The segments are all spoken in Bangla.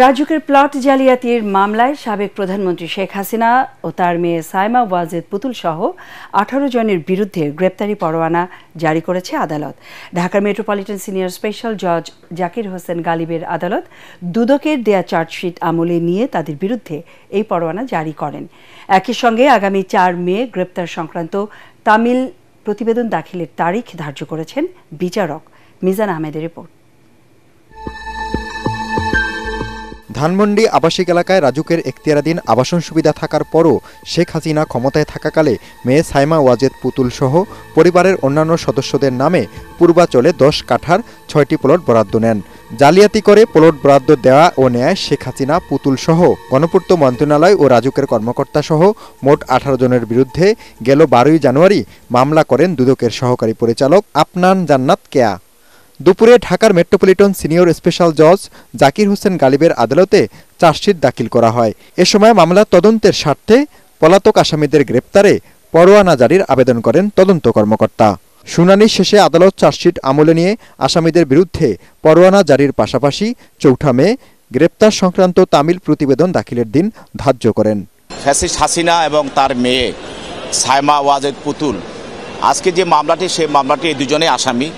রাজুকের প্লট জালিয়াতির মামলায় সাবেক প্রধানমন্ত্রী শেখ হাসিনা ও তার মেয়ে সাইমা ওয়াজেদ পুতুল সহ 18 জনের বিরুদ্ধে গ্রেপ্তারি পরোয়ানা জারি করেছে আদালত। ঢাকার মেট্রোপলিটন সিনিয়র স্পেশাল জজ জাকির হোসেন গালিবের আদালত দুদকের দেয়া চার্জশিট আমলে নিয়ে তাদের বিরুদ্ধে এই পরোয়ানা জারি করেন। একই সঙ্গে আগামী 4 মে গ্রেপ্তার সংক্রান্ত তামিল প্রতিবেদন দাখিলের তারিখ ধার্য করেছেন বিচারক। মিজান আহমেদের রিপোর্ট। ধানমন্ডি আবাসিক এলাকায় রাজুকের এখতিয়ারাধীন আবাসন সুবিধা থাকার পরও শেখ হাসিনা ক্ষমতায় থাকাকালে মেয়ে সাইমা ওয়াজেদ পুতুল সহ পরিবারের অন্যান্য সদস্যদের নামে পূর্বাচলে 10 কাঠার 6টি প্লট বরাদ্দ নেন। জালিয়াতি করে প্লট বরাদ্দ দেওয়া ও নেয় শেখ হাসিনা পুতুল সহ গণপূর্ত মন্ত্রণালয় ও রাজুকের কর্মকর্তা সহ মোট 18 জনের বিরুদ্ধে গেল 12 জানুয়ারি মামলা করেন দুদকের সহকারী পরিচালক আফনান জান্নাত কেয়া। দুপুরে ঢাকার মেট্রোপলিটন সিনিয়র স্পেশাল জজ জাকির হোসেন গালিবের আদালতে চার্জশিট দাখিল করা হয়। এ সময় মামলার তদন্তের স্বার্থে পলাতক আসামিদের গ্রেপ্তারে পরোয়ানা জারির আবেদন করেন তদন্ত কর্মকর্তা। শুনানি শেষে আদালত চার্জশিট আমলে নিয়ে আসামিদের বিরুদ্ধে পরোয়ানা জারির পাশাপাশি 4 মে গ্রেপ্তার সংক্রান্ত তামিল প্রতিবেদন দাখিলের দিন ধার্য করেন। ফ্যাসিস্ট হাসিনা এবং তার মেয়ে সাইমা ওয়াজেদ পুতুল আজকে যে মামলাটি সেই মামলাটি এই দুজনেই আসামি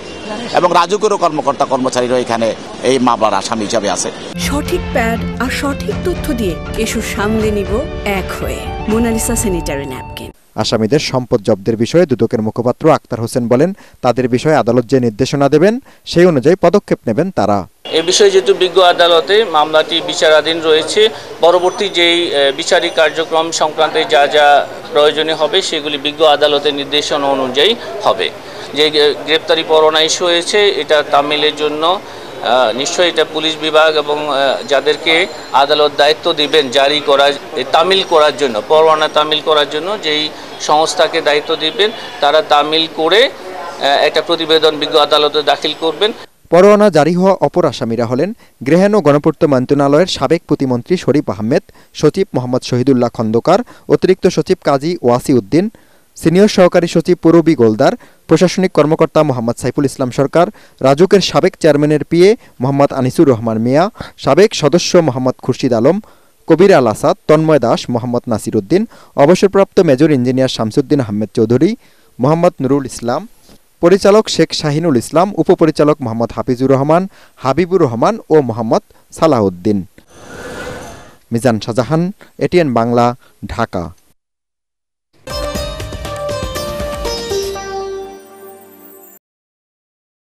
এবং রাজুকেরও কর্মকর্তা কর্মচারীরা এখানে এই মামলার আসামি হিসাবে আছে। সঠিক প্যাড আর সঠিক তথ্য দিয়ে ইস্যু সামলে নিব এক হয়ে। Monalisa sanitary napkin. আসামিদের সম্পদ জব্দের বিষয়ে দুদকের মুখপাত্র আক্তার হোসেন বলেন, তাদের বিষয়ে আদালত যে নির্দেশনা দেবেন সেই অনুযায়ী পদক্ষেপ নেবেন তারা। এ বিষয়ে যেহেতু বিজ্ঞ আদালতে মামলাটি বিচারাধীন রয়েছে, পরবর্তী যেই বিচারিক কার্যক্রম সংক্রান্তে যা যা প্রয়োজনীয় হবে সেগুলি বিজ্ঞ আদালতের নির্দেশনা অনুযায়ী হবে। যে গ্রেপ্তারি পরোয়ানা ইস্যু হয়েছে এটা তামিলের জন্য নিশ্চয়ই এটা পুলিশ বিভাগ এবং যাদেরকে আদালত দায়িত্ব দিবেন জারি করা তামিল করার জন্য, পরোয়ানা তামিল করার জন্য যেই সংস্থাকে দায়িত্ব দিবেন তারা তামিল করে একটা প্রতিবেদন বিজ্ঞ আদালতে দাখিল করবেন। পরোয়ানা জারি হওয়া অপর আসামিরা হলেন গৃহায়ন ও গণপূর্ত মন্ত্রণালয়ের সাবেক প্রতিমন্ত্রী শরীফ আহমেদ, সচিব মোহাম্মদ শহীদুল্লাহ খন্দকার, অতিরিক্ত সচিব কাজী ওয়াসি উদ্দিন, সিনিয়র সহকারী সচিব পুরবী গোলদার, প্রশাসনিক কর্মকর্তা মোহাম্মদ সাইফুল ইসলাম সরকার, রাজুকের সাবেক চেয়ারম্যানের পিএ মোহাম্মদ আনিসুর রহমান মিয়া, সাবেক সদস্য মোহাম্মদ খুরশিদ আলম, কবির আল আসাদ, তন্ময় দাস, মোহাম্মদ নাসির উদ্দিন, অবসরপ্রাপ্ত মেজর ইঞ্জিনিয়ার শামসুদ্দিন আহমেদ চৌধুরী, মোহাম্মদ নুরুল ইসলাম, পরিচালক শেখ শাহিনুল ইসলাম, উপপরিচালক মোহাম্মদ হাফিজুর রহমান, হাবিবুর রহমান ও মোহাম্মদ সালাহউদ্দিন। মিজান শাহজাহান, এটিএন বাংলা, ঢাকা।